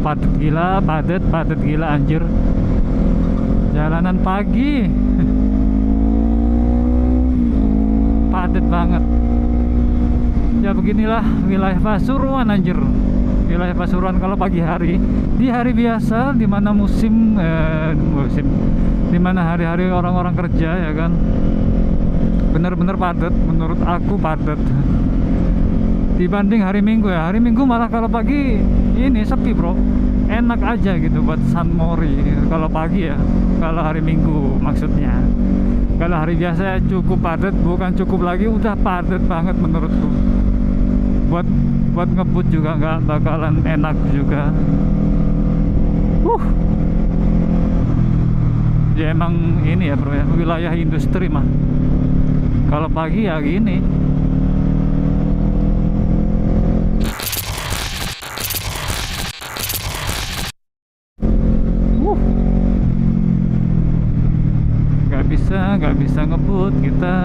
padet gila, padet gila anjir. Jalanan pagi padet banget. Ya beginilah wilayah Pasuruan anjir. Wilayah Pasuruan kalau pagi hari, di hari biasa di mana musim di mana hari-hari orang-orang kerja ya kan. Bener-bener padet, menurut aku padet. Dibanding hari Minggu ya, hari Minggu malah kalau pagi ini sepi bro, enak aja gitu buat San Mori kalau pagi ya, kalau hari Minggu maksudnya. Kalau hari biasa ya cukup padat, bukan cukup lagi, udah padat banget menurutku. Buat ngebut juga nggak bakalan enak juga. Ya emang ini ya bro ya, wilayah industri mah kalau pagi ya gini. Nggak bisa ngebut kita.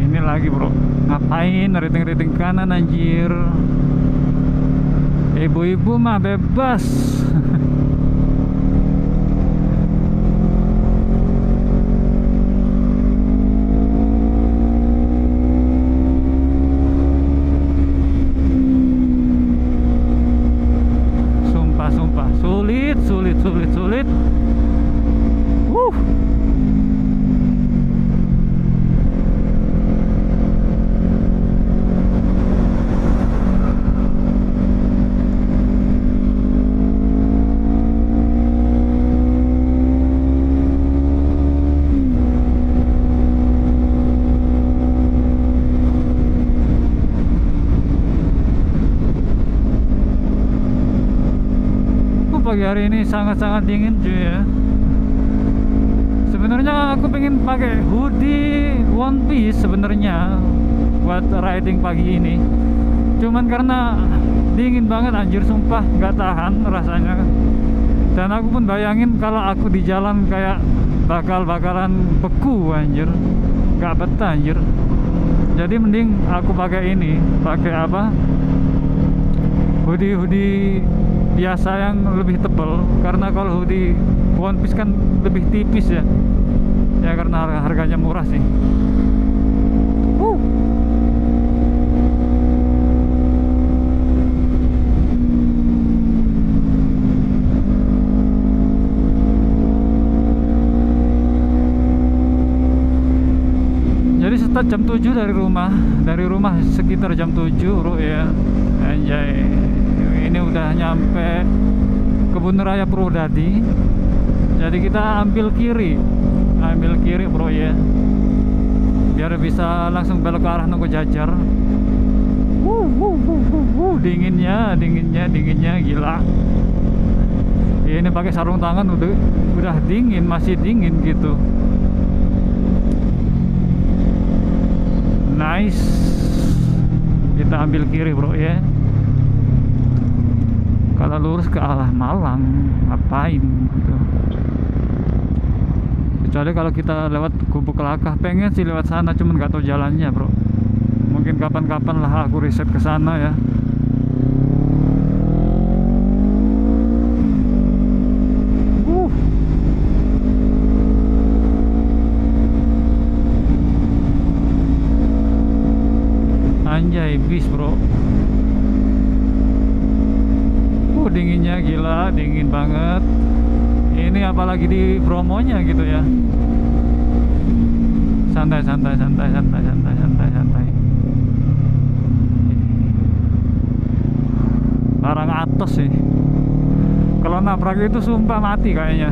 Ini lagi bro, ngapain riting-riting kanan anjir. Ibu-ibu mah bebas. Sumpah sulit. Pagi hari ini sangat-sangat dingin cuy ya. Sebenarnya aku pengen pakai hoodie one piece sebenarnya buat riding pagi ini. Cuman karena dingin banget anjir, sumpah nggak tahan rasanya. Dan aku pun bayangin kalau aku di jalan kayak bakalan beku anjir, nggak betah anjir. Jadi mending aku pakai ini, pakai apa? Hoodie biasa yang lebih tebal, karena kalau hoodie one piece kan lebih tipis ya. Ya karena harganya murah sih. Jadi start jam 7 dari rumah sekitar jam 7 bro ya. Anjay, ini udah nyampe Kebun Raya Purwodadi. Jadi kita ambil kiri bro ya, biar bisa langsung belok ke arah Nogo Jajar. Dinginnya gila. Ini pakai sarung tangan udah dingin, masih dingin gitu. Nice. Kita ambil kiri bro ya. Kalau lurus ke arah Malang ngapain gitu. Kecuali kalau kita lewat Gubuk Kelakah, pengen sih lewat sana, cuman nggak tahu jalannya bro. Mungkin kapan-kapan lah aku riset ke sana ya. Anjay, bis bro. Dinginnya gila, dingin banget. Ini apalagi di Bromonya gitu ya. Santai. Larang atas sih. Kalau nabrak itu sumpah mati kayaknya.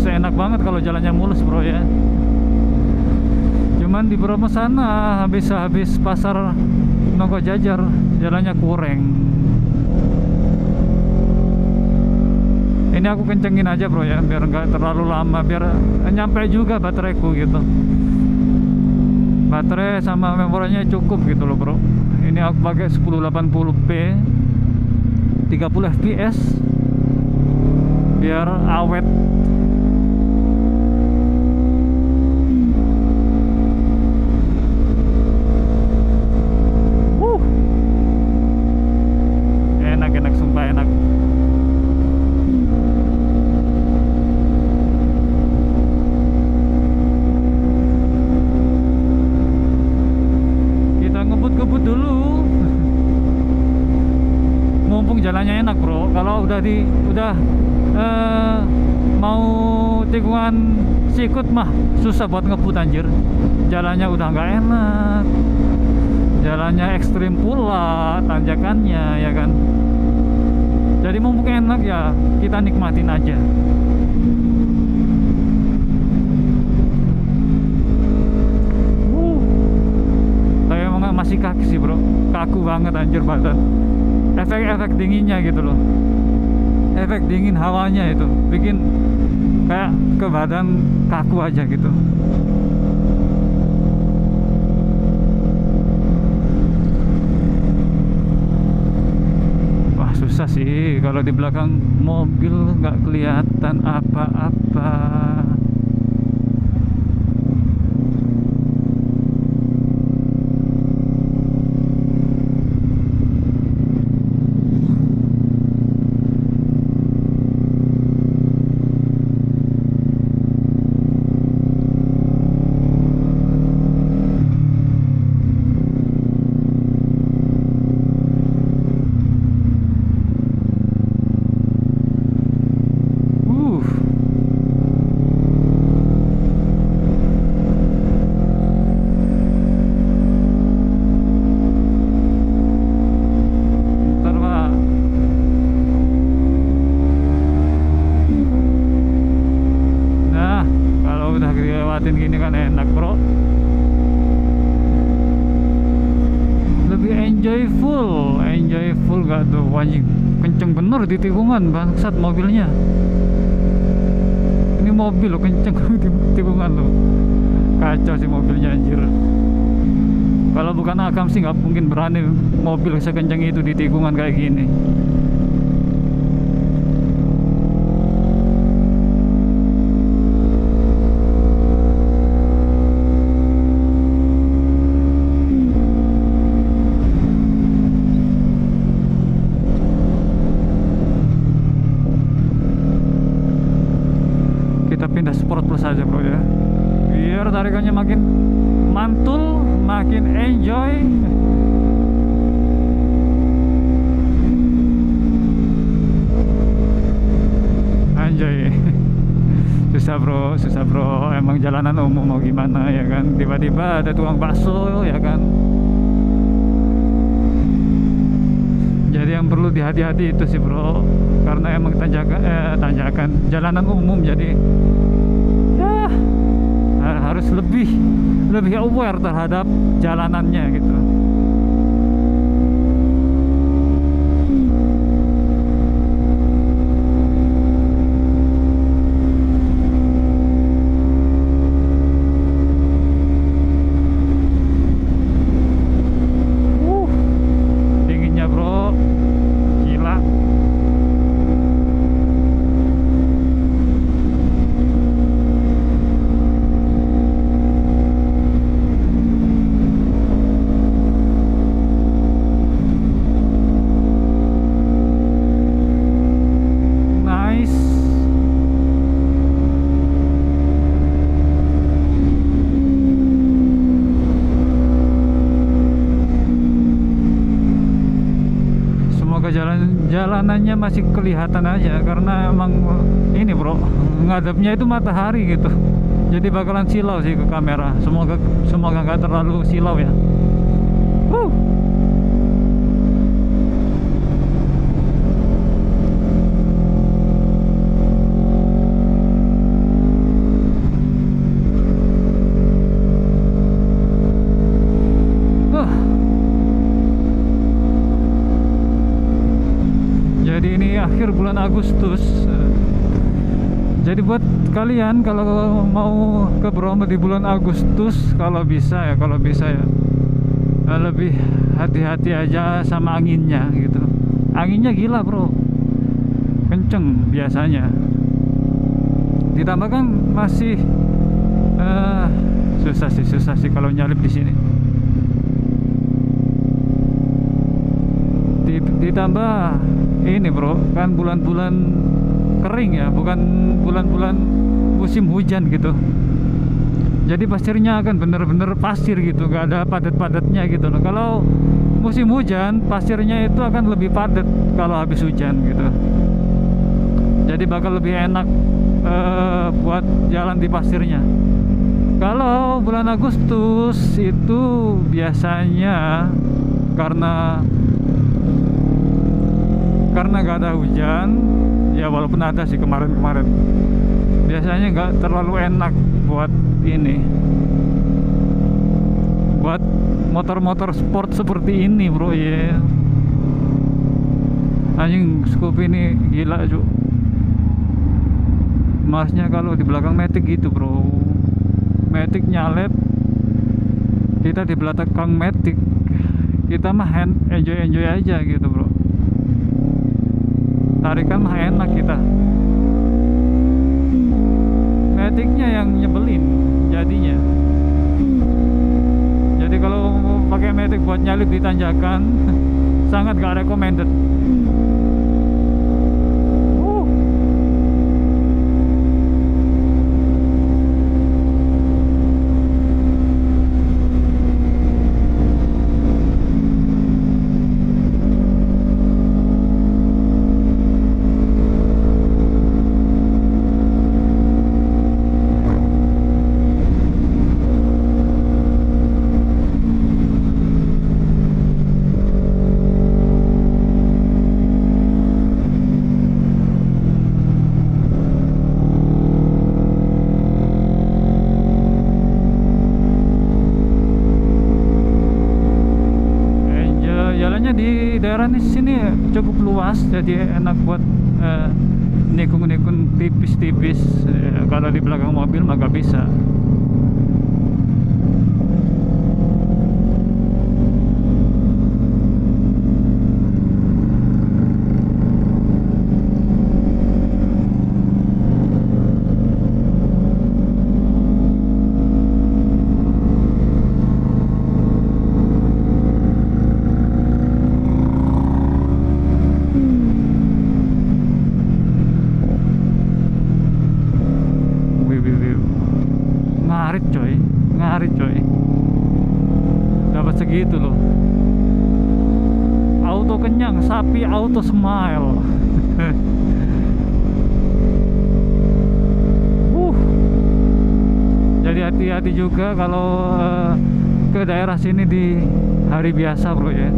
Enak banget kalau jalannya mulus bro ya. Cuman di Bromo sana habis pasar Nogo Jajar jalannya kurang. Ini aku kencengin aja bro ya, biar nggak terlalu lama, biar nyampe juga bateraiku gitu. baterai sama memorinya cukup gitu loh bro. Ini aku pakai 1080p 30 fps biar awet. Enak sumpah enak. Kita ngebut-ngebut dulu mumpung jalannya enak bro. Kalau udah mau tikungan sikut mah susah buat ngebut anjir. Jalannya udah nggak enak, jalannya ekstrim pula tanjakannya ya kan. Jadi mumpung enak ya kita nikmatin aja. Tapi emang masih kaki sih bro, kaku banget anjir badan. Efek-efek dinginnya gitu loh, efek dingin hawanya itu bikin kayak ke badan kaku aja gitu. Wah susah sih kalau di belakang mobil nggak kelihatan apa-apa. Gini kan enak bro, lebih enjoyful gak tuh. Wajib kenceng bener di tikungan bangsat mobilnya. Ini mobil lo kenceng di tikungan lo, kacau sih mobilnya anjir. Kalau bukan Akam sih nggak mungkin berani mobil sekenceng itu di tikungan kayak gini. Pindah Sport Plus aja bro ya, biar tarikannya makin mantul, makin enjoy. Anjay. Susah bro, emang jalanan umum mau gimana ya kan, tiba-tiba ada tukang bakso ya kan. Jadi yang perlu dihati-hati itu sih bro, karena emang tanjakan jalanan umum, jadi ya harus lebih aware terhadap jalanannya gitu. Dinginnya bro, gila. Jalanannya masih kelihatan aja, karena emang ini bro, ngadepnya itu matahari gitu, jadi bakalan silau sih ke kamera. Semoga nggak terlalu silau ya. Jadi ini akhir bulan Agustus, Jadi buat kalian kalau mau ke Bromo di bulan Agustus, kalau bisa ya lebih hati-hati aja sama anginnya gitu. Anginnya gila bro, kenceng biasanya. Ditambah kan masih susah sih kalau nyalip di sini. Ditambah ini bro, kan bulan-bulan kering ya, bukan bulan-bulan musim hujan gitu. Jadi pasirnya akan bener-bener pasir gitu, nggak ada padat-padatnya gitu loh. Kalau musim hujan, pasirnya itu akan lebih padat kalau habis hujan gitu. Jadi bakal lebih enak buat jalan di pasirnya. Kalau bulan Agustus itu biasanya karena nggak ada hujan, ya walaupun ada sih kemarin-kemarin, biasanya nggak terlalu enak buat ini, buat motor-motor sport seperti ini bro ya. Anjing Scoopy ini gila cu, masnya kalau di belakang Matic gitu bro, Matic nyalep, kita di belakang Matic, kita mah enjoy aja gitu bro, tarikan mah enak kita. Maticnya yang nyebelin jadinya. Jadi kalau pakai Matic buat nyalip di tanjakan sangat gak recommended. Di daerah di sini cukup luas, jadi enak buat nikung-nikung tipis-tipis. Kalau di belakang mobil maka bisa. Ngarit coy, dapat segitu loh. Auto kenyang, sapi auto smile. Jadi hati-hati juga kalau ke daerah sini di hari biasa bro ya,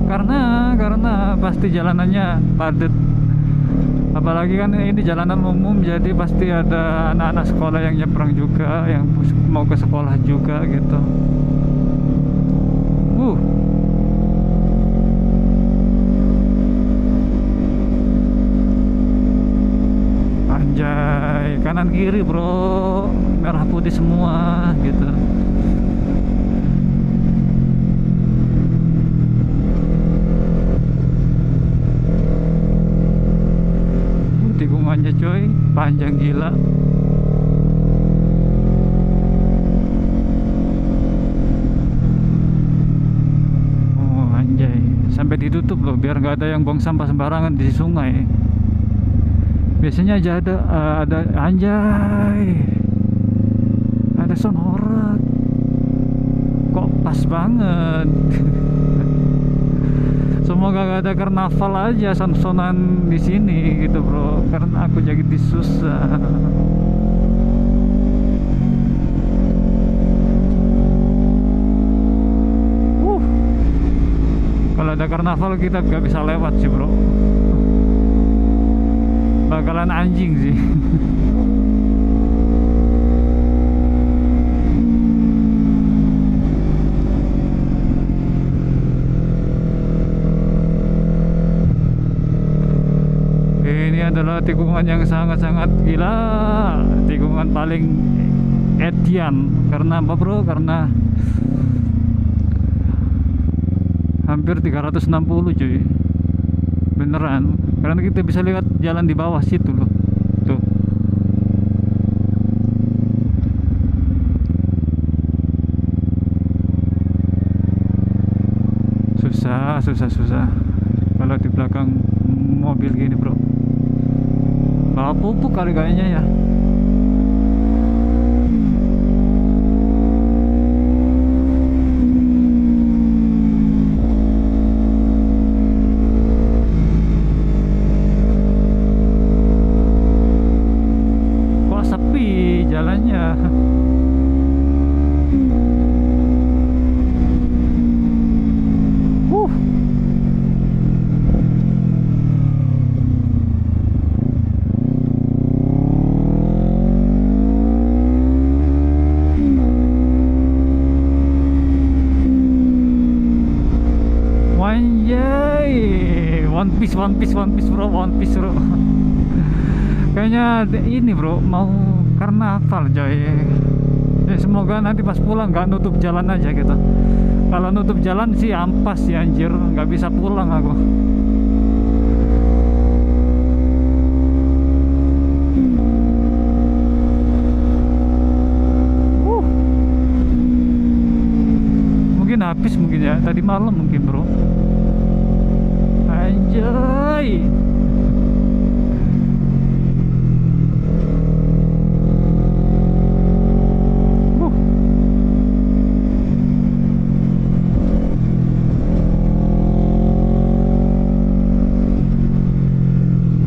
karena pasti jalanannya padat. Apalagi kan ini jalanan umum, jadi pasti ada anak-anak sekolah yang nyebrang juga, yang mau ke sekolah juga gitu. Anjay, kanan kiri bro, merah putih semua gitu. Tikungannya coy, panjang gila. Oh anjay, sampai ditutup loh biar nggak ada yang buang sampah sembarangan di sungai. Biasanya aja ada anjay, ada sonorak, kok pas banget. Semoga gak ada karnaval aja son-sonan di sini gitu bro, karena aku jadi susah. Kalau ada karnaval kita gak bisa lewat sih bro, bakalan anjing sih. adalah tikungan yang sangat-sangat gila, tikungan paling Etian. Karena apa bro? Karena hampir 360 cuy, beneran. Karena kita bisa lihat jalan di bawah situ loh, tuh. Susah kalau di belakang mobil gini bro. Bawa pupuk kali kayaknya ya. Kok sepi jalannya. Wanjay, One Piece bro, kayaknya ini bro mau karnaval coy. Ya, semoga nanti pas pulang nggak nutup jalan aja gitu. Kalau nutup jalan sih ampas ya anjir, nggak bisa pulang aku. Mungkin habis mungkin ya, tadi malam mungkin bro. Anjay.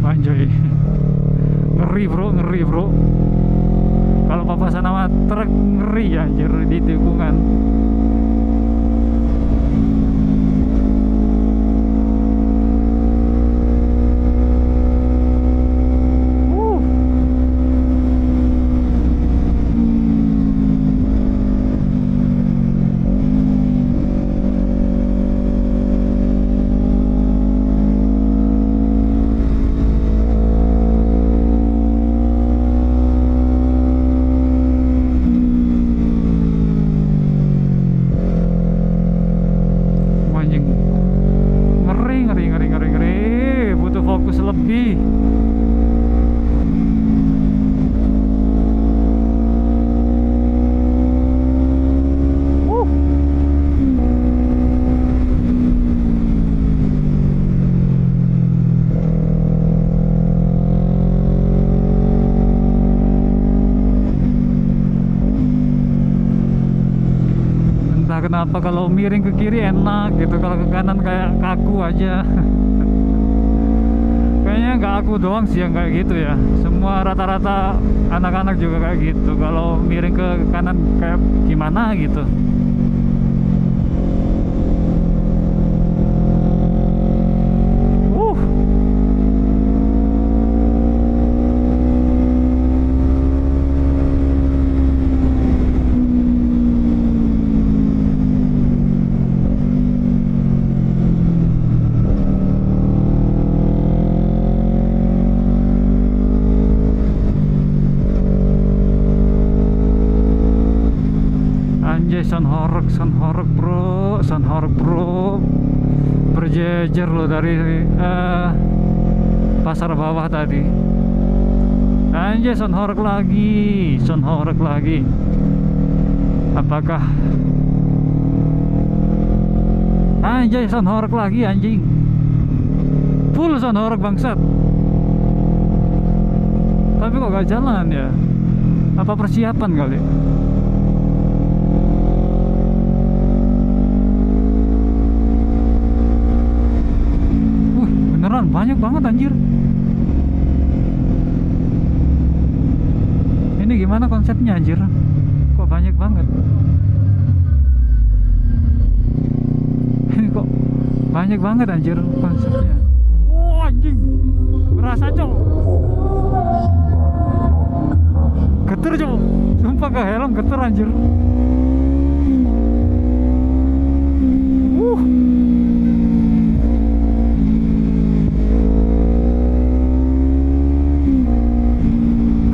Anjay. Ngeri bro. Kalau papasan sama truk ngeri ya anjir di tikungan. Ngeri, butuh fokus lebih. Entah kenapa kalau miring ke kiri enak gitu, kalau ke kanan kayak kaku aja. Kayaknya nggak aku doang sih yang kayak gitu ya, semua rata-rata anak-anak juga kayak gitu. Kalau miring ke kanan kayak gimana gitu. Anjay, sound horeg bro, berjejer loh dari pasar bawah tadi. Anjay, sound horeg lagi. Apakah anjay, sound horeg lagi anjing, full sound horeg bangsat. Tapi kok gak jalan ya, apa persiapan kali? Beneran banyak banget anjir. Ini gimana konsepnya anjir? Kok banyak banget? Ini kok banyak banget anjir konsepnya. Wah anjing, berasa cok. Geter cok, sumpah ke helm geter anjir.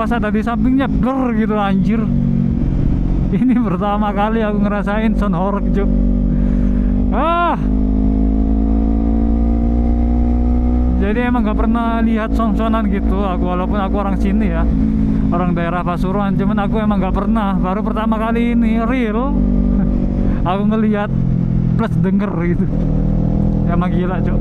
pas ada di sampingnya blur gitu anjir. Ini pertama kali aku ngerasain sound horeg Cuk. Jadi emang gak pernah lihat sound-soundan gitu aku, walaupun aku orang sini ya, orang daerah Pasuruan, cuman aku emang gak pernah, baru pertama kali ini real aku ngelihat plus denger gitu. Emang gila Cuk.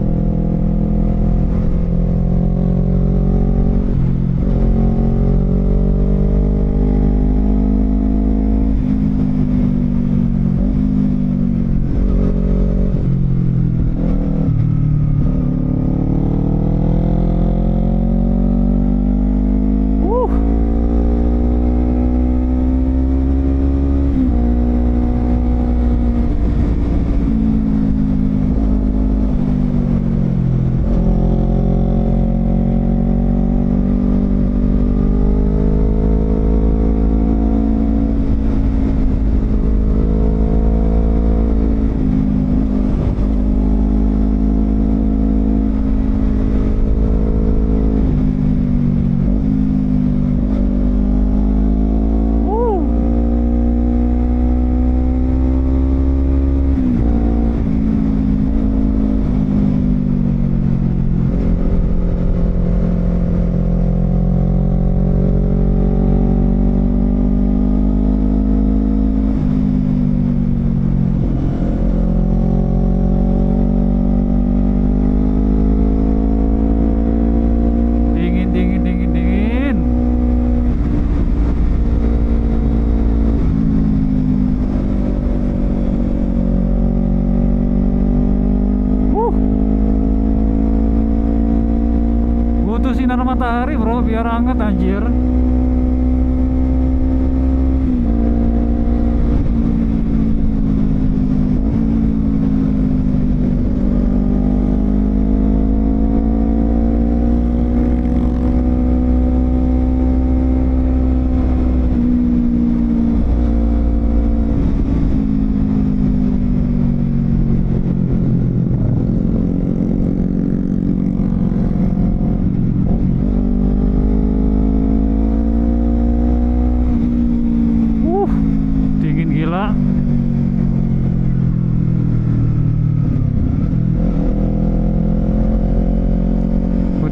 Sinar matahari bro biar hangat anjir.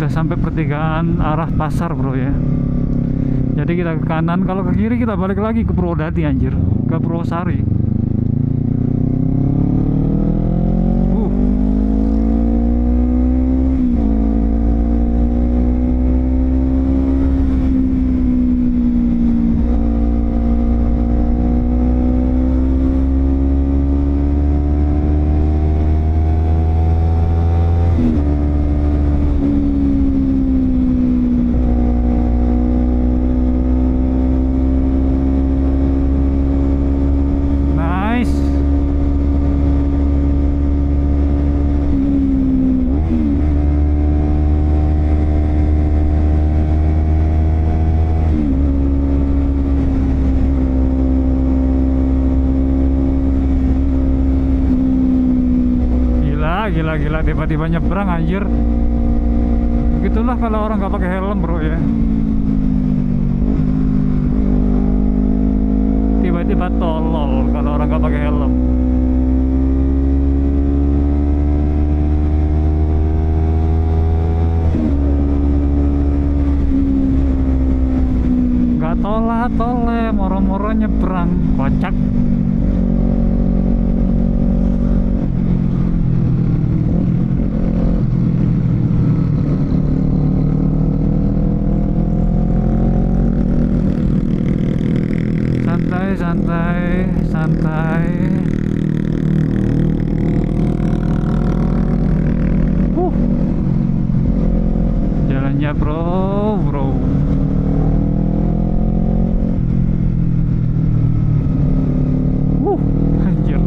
Sampai pertigaan arah pasar bro ya. Jadi kita ke kanan, kalau ke kiri kita balik lagi ke Purwodadi anjir, ke Purwosari. Gila tiba-tiba nyebrang anjir. Begitulah kalau orang nggak pakai helm bro ya. Tiba-tiba tolol kalau orang nggak pakai helm. Nggak tole moro-moro nyebrang, kocak. Santai. Jalannya bro. Anjir.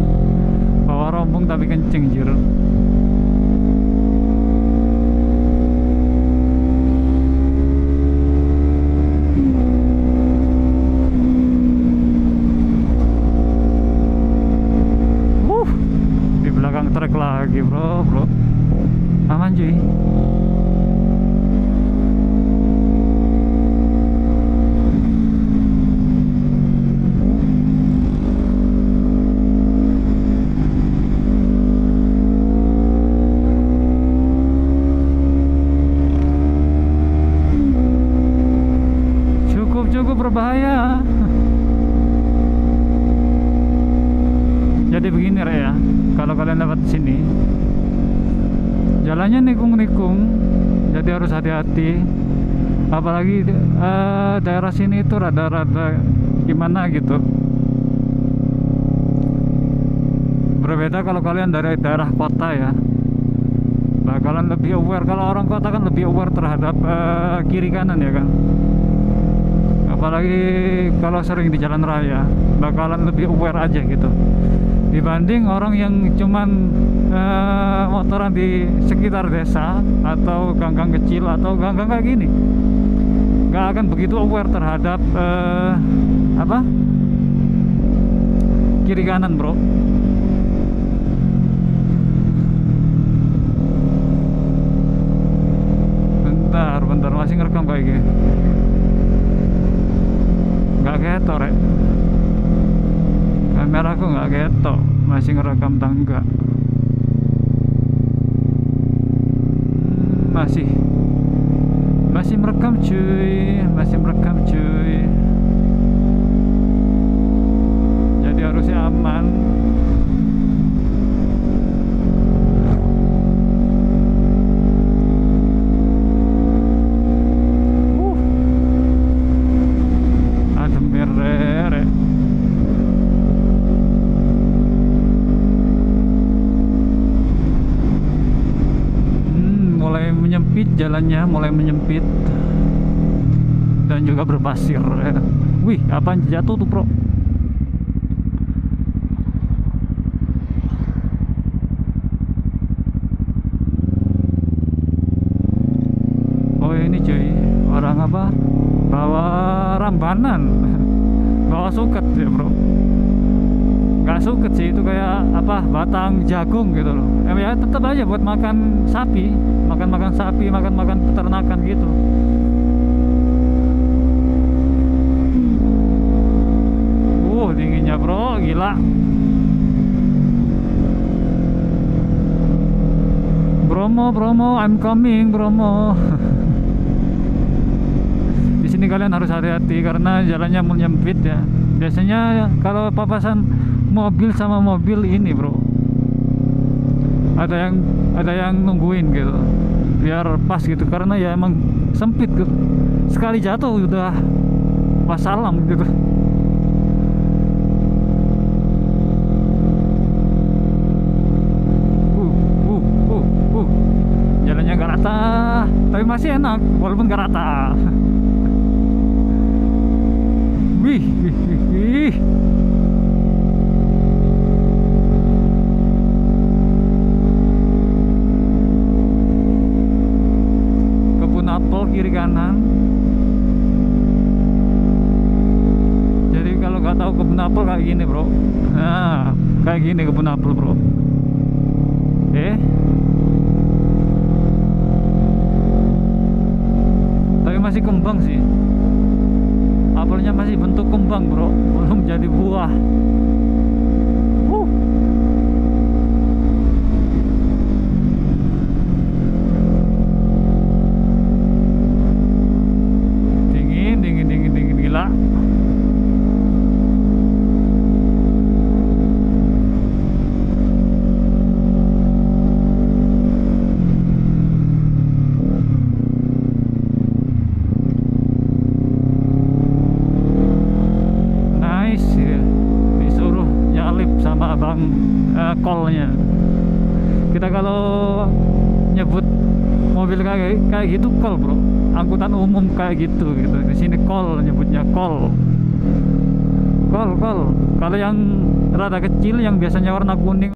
Bawa rombong tapi kenceng anjir. Trek lagi bro aman cuy. sungguh berbahaya. Jadi begini ya, kalau kalian lewat sini, jalannya nikung-nikung, jadi harus hati-hati. Apalagi daerah sini itu rada-rada gimana gitu. Berbeda kalau kalian dari daerah kota ya, bakalan lebih aware. Kalau orang kota kan lebih aware terhadap kiri kanan ya kan. Apalagi kalau sering di jalan raya, bakalan lebih aware aja gitu, dibanding orang yang cuman motoran di sekitar desa atau gang-gang kecil atau gang-gang kayak gini, nggak akan begitu aware terhadap kiri kanan bro. Bentar masih ngerekam kayak gini, nggak ketok rek, kameraku nggak ketok, masih ngerekam tangga. Masih merekam cuy, masih merekam cuy. Jadi harusnya aman. Adem merere. Mulai menyempit jalannya, mulai menyempit dan juga berpasir. Wih, apaan jatuh tuh bro? Oh ini cuy, orang apa? Bawa rambanan, bawa suket ya bro. Gak suket sih, itu kayak apa, batang jagung gitu loh. Ya tetap aja buat makan sapi, makan sapi, makan peternakan gitu. Dinginnya bro, gila. Bromo, I'm coming Bromo. Di sini kalian harus hati-hati karena jalannya menyempit ya. Biasanya kalau papasan mobil sama mobil ini bro, ada yang nungguin gitu biar pas gitu, karena ya emang sempit gitu. Sekali jatuh udah wassalam gitu. Jalannya gak rata, tapi masih enak walaupun gak rata. Wih. Kebun apel kiri kanan. Jadi kalau nggak tahu kebun apel kayak gini bro, nah kayak gini kebun apel bro. Tapi masih kembang sih, apelnya masih bentuk kembang bro, belum jadi buah. Dingin gila. Disuruh nyalip sama abang kolnya. Kita kalau nyebut mobil kayak gitu kol bro, angkutan umum kayak gitu. Di sini kol, nyebutnya kol. Kalau yang rada kecil yang biasanya warna kuning